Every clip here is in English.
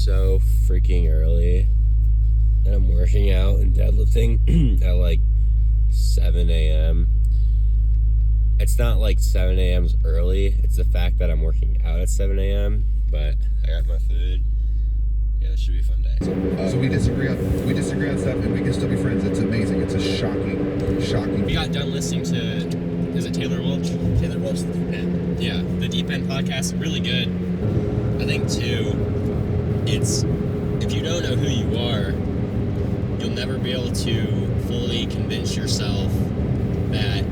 so freaking early, and I'm working out and deadlifting at like 7 a.m. It's not like 7 a.m.'s early, it's the fact that I'm working out at 7 a.m., but I got my food. Yeah, it should be a fun day. So we disagree on stuff, and we can still be friends. It's amazing. It's a shocking. We got done listening to, is it Taylor Welch? Taylor Welch, The Deep End. Yeah, the Deep End podcast, really good. I think too, it's, if you don't know who you are, you'll never be able to fully convince yourself that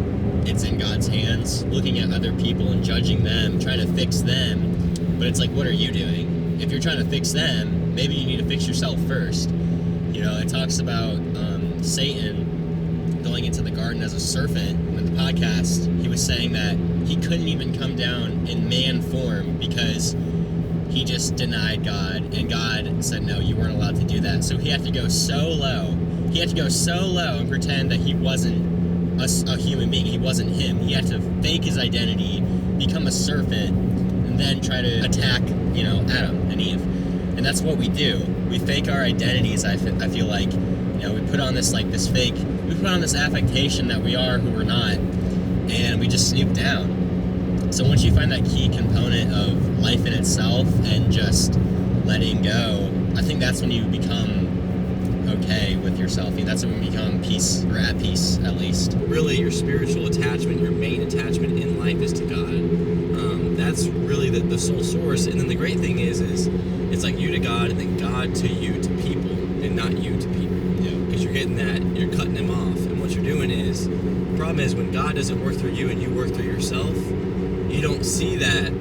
it's in God's hands, looking at other people and judging them, trying to fix them. But it's like, what are you doing? If you're trying to fix them, maybe you need to fix yourself first. You know, it talks about Satan going into the garden as a serpent. In the podcast, he was saying that he couldn't even come down in man form because he just denied God, and God said, no, you weren't allowed to do that. So he had to go so low. He had to go so low and pretend that he wasn't a human being. He wasn't him. He had to fake his identity, become a serpent, and then try to attack, Adam and Eve. And that's what we do. We fake our identities. I feel like, we put on this affectation that we are who we're not, and we just snoop down. So once you find that key component of life in itself and just letting go, I think that's when you become okay with yourself. That's when you become peace, or at peace at least. Really, your spiritual attachment, your main attachment in life is to God. That's really the sole source. And then the great thing is it's like you to God, and then God to you, to people, and not you to people. Because you're getting that, you're cutting them off. And what you're doing is, the problem is when God doesn't work through you and you work through yourself, you don't see that,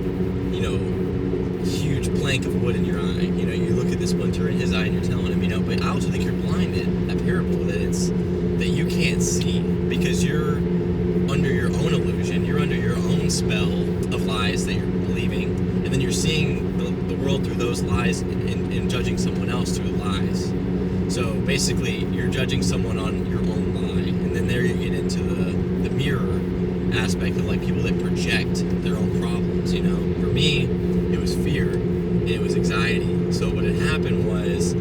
huge plank of wood in your eye. You look at this splinter in his eye and you're telling him, but I also think you're blinded. That parable, that you can't see because you're under your own illusion. You're under your own spell of lies that you're believing. And then you're seeing the world through those lies and judging someone else through lies. So basically, you're judging someone on your own lie. And then there you get into the mirror aspect of like people that project their own problems. For me, it was fear and it was anxiety. So what had happened was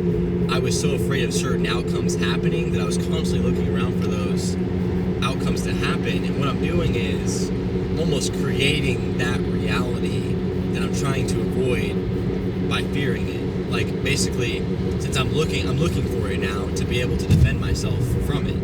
I was so afraid of certain outcomes happening that I was constantly looking around for those outcomes to happen. And what I'm doing is almost creating that reality that I'm trying to avoid by fearing it. Like basically, since I'm looking for it now to be able to defend myself from it.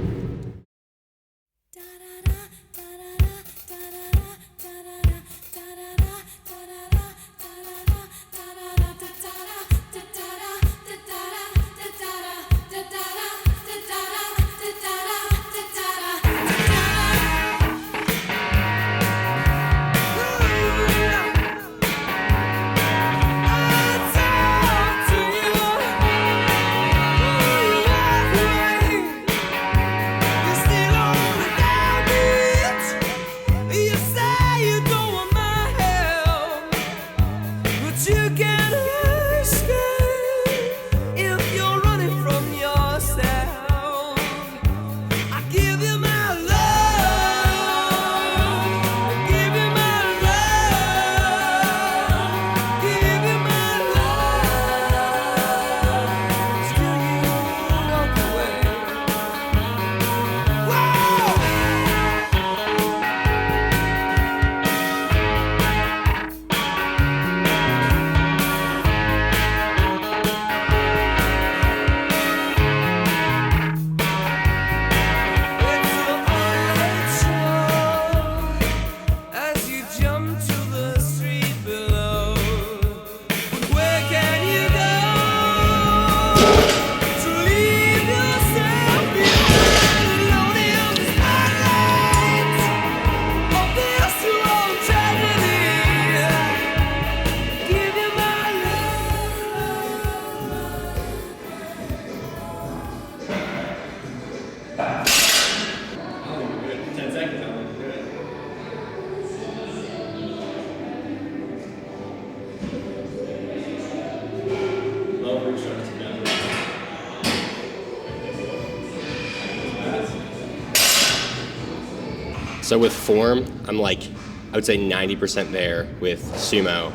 So with form, I'm like, I would say 90% there with sumo,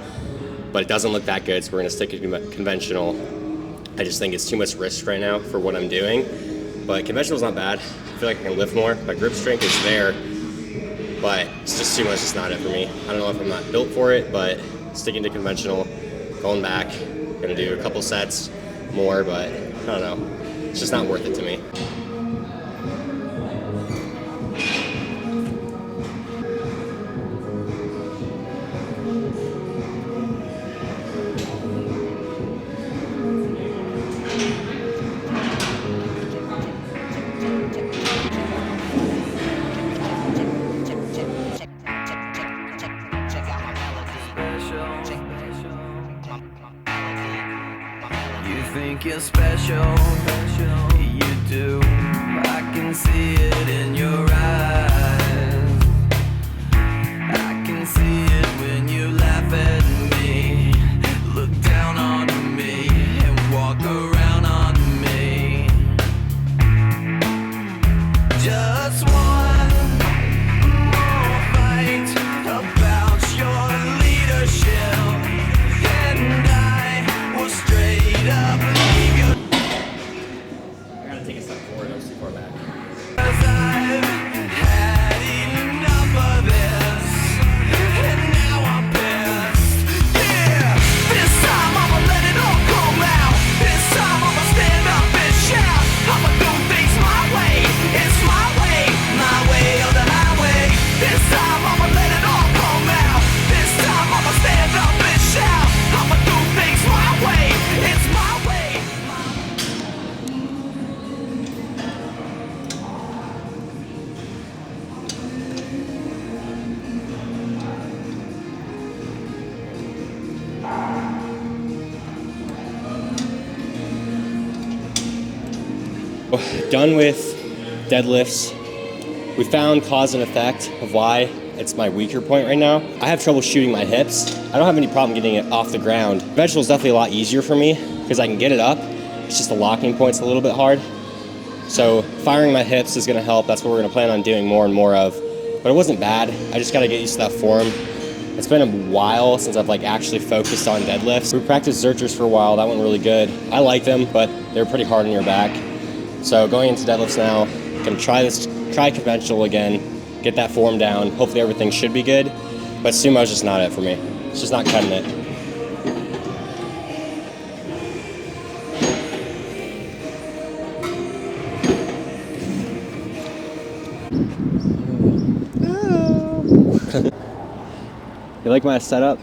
but it doesn't look that good, so we're gonna stick to conventional. I just think it's too much risk right now for what I'm doing. But conventional's not bad. I feel like I can lift more. My grip strength is there, but it's just too much. It's not it for me. I don't know if I'm not built for it, but sticking to conventional, going back, gonna do a couple sets more, but I don't know. It's just not worth it to me. You think you're special, you do. I can see it in your eyes. I can see it when you laugh at me, look down on me, and walk around on me. Just one more fight about your leadership, and I will straight up leave you. I gotta take a step forward. I was too far back. 'Cause I've had enough of this, and now I'm pissed. Yeah, this time I'ma let it all come out. This time I'ma stand up and shout. I'ma do things my way. It's my way or the highway. This time I'ma let it all come out. This time I'ma stand up and shout. I'ma do things my way. It's my way. Done with deadlifts. We found cause and effect of why it's my weaker point right now. I have trouble shooting my hips. I don't have any problem getting it off the ground. Conventional is definitely a lot easier for me because I can get it up. It's just the locking point's a little bit hard. So firing my hips is gonna help. That's what we're gonna plan on doing more and more of. But it wasn't bad. I just gotta get used to that form. It's been a while since I've like actually focused on deadlifts. We practiced Zerchers for a while. That went really good. I like them, but they're pretty hard on your back. So going into deadlifts now, gonna try conventional again, get that form down. Hopefully everything should be good, but sumo's just not it for me. It's just not cutting it. You like my setup?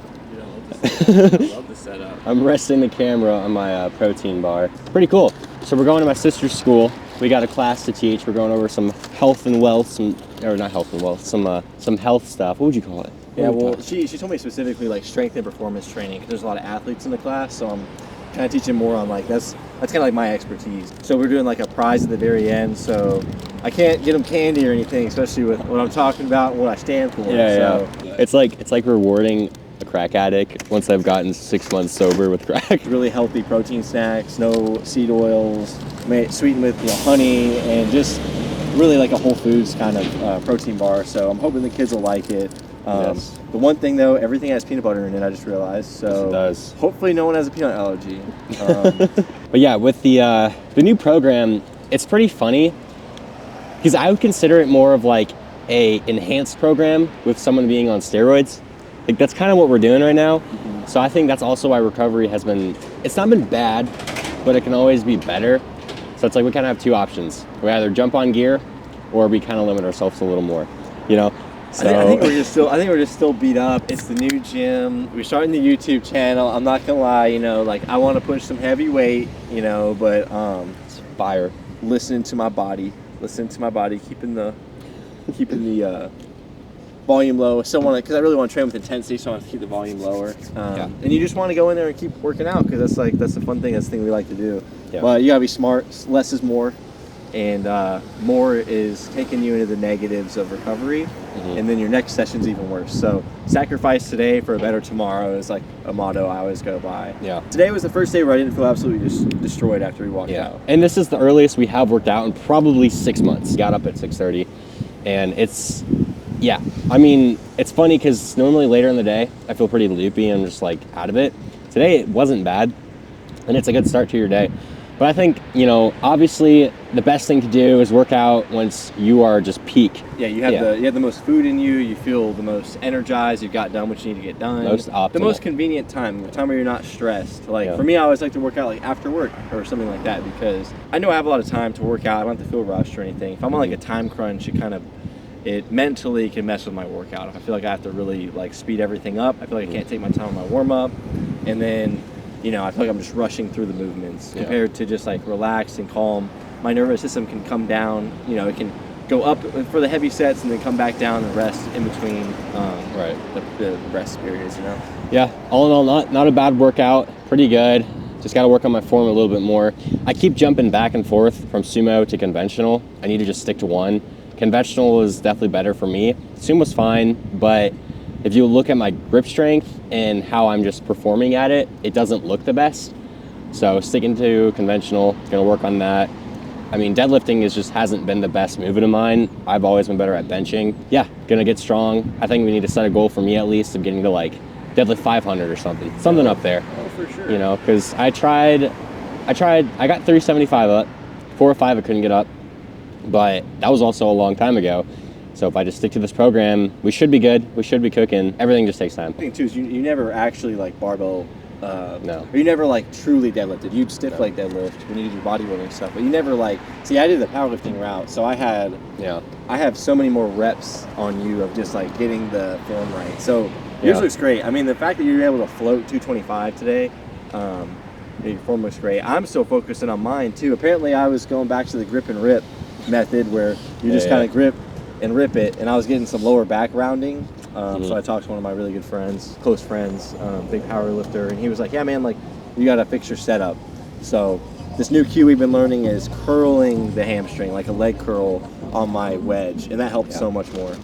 I love the setup. I'm resting the camera on my protein bar. Pretty cool. So we're going to my sister's school. We got a class to teach. We're going over some health and wealth, or not health and wealth, some health stuff. What would you call it? Yeah, well, she told me specifically like strength and performance training because there's a lot of athletes in the class, so I'm kind of teaching more on like that's kind of like my expertise. So we're doing like a prize at the very end, so I can't get them candy or anything, especially with what I'm talking about and what I stand for. Yeah. It's like rewarding a crack addict once they've gotten 6 months sober with crack. Really healthy protein snacks, no seed oils, sweetened with honey, and just really like a whole foods kind of protein bar. So I'm hoping the kids will like it. Yes. The one thing though, everything has peanut butter in it. I just realized. So Yes, it does. Hopefully no one has a peanut allergy. But yeah, with the new program, it's pretty funny because I would consider it more of like a enhanced program with someone being on steroids. Like that's kind of what we're doing right now. Mm-hmm. So I think that's also why recovery has been, it's not been bad, but it can always be better. So it's like we kind of have two options. We either jump on gear or we kind of limit ourselves a little more, you know? So I think we're just still beat up. It's the new gym. We're starting the YouTube channel. I'm not gonna lie, like I want to push some heavy weight, but it's fire. Listening to my body, keeping the volume low. I still want to, because I really want to train with intensity, so I want to keep the volume lower. And you just want to go in there and keep working out because that's the fun thing. That's the thing we like to do. Yeah. But you gotta be smart. Less is more, and more is taking you into the negatives of recovery, and then your next session's even worse. So sacrifice today for a better tomorrow is like a motto I always go by. Yeah. Today was the first day where I didn't feel absolutely destroyed after we walked out. And this is the earliest we have worked out in probably 6 months. Got up at 6:30, and it's funny because normally later in the day I feel pretty loopy and I'm just like out of it. Today it wasn't bad. and it's a good start to your day. But I think, you know, obviously the best thing to do is work out once you are just peak. Yeah, you have the most food in you. You feel the most energized. You've got done what you need to get done. Most optimal. The most convenient time, the time where you're not stressed. Like for me, I always like to work out like after work or something like that because I know I have a lot of time to work out. I don't have to feel rushed or anything. If I'm on like a time crunch, it mentally can mess with my workout. If I feel like I have to really like speed everything up, I feel like I can't take my time on my warm up, and then, you know, I feel like I'm just rushing through the movements compared to just like relaxed and calm. My nervous system can come down. You know, it can go up for the heavy sets and then come back down and rest in between the rest periods. You know. Yeah. All in all, not a bad workout. Pretty good. Just got to work on my form a little bit more. I keep jumping back and forth from sumo to conventional. I need to just stick to one. Conventional is definitely better for me. Sumo's fine, but if you look at my grip strength and how I'm just performing at it, it doesn't look the best. So sticking to conventional, gonna work on that. I mean, deadlifting hasn't been the best movement of mine. I've always been better at benching. Yeah, gonna get strong. I think we need to set a goal for me at least of getting to like deadlift 500 or something up there. Oh, for sure. You know, because I got 375 up, 4 or 5 I couldn't get up. But that was also a long time ago. So if I just stick to this program, we should be good. We should be cooking. Everything just takes time. The thing too is you never actually like barbell. No. Or you never like truly deadlifted. You'd stiff leg deadlift when you did your bodybuilding stuff, but you never like. See, I did the powerlifting route, so I have so many more reps on you of just like getting the form right. So yours looks great. I mean, the fact that you were able to float 225 today. Your form looks great. I'm still focusing on mine too. Apparently, I was going back to the grip and rip method where you just kind of grip and rip it, and I was getting some lower back rounding. So I talked to one of my really good friends, close friends, big power lifter, and he was like, yeah man, like you gotta fix your setup. So this new cue we've been learning is curling the hamstring, like a leg curl on my wedge, and that helps so much more.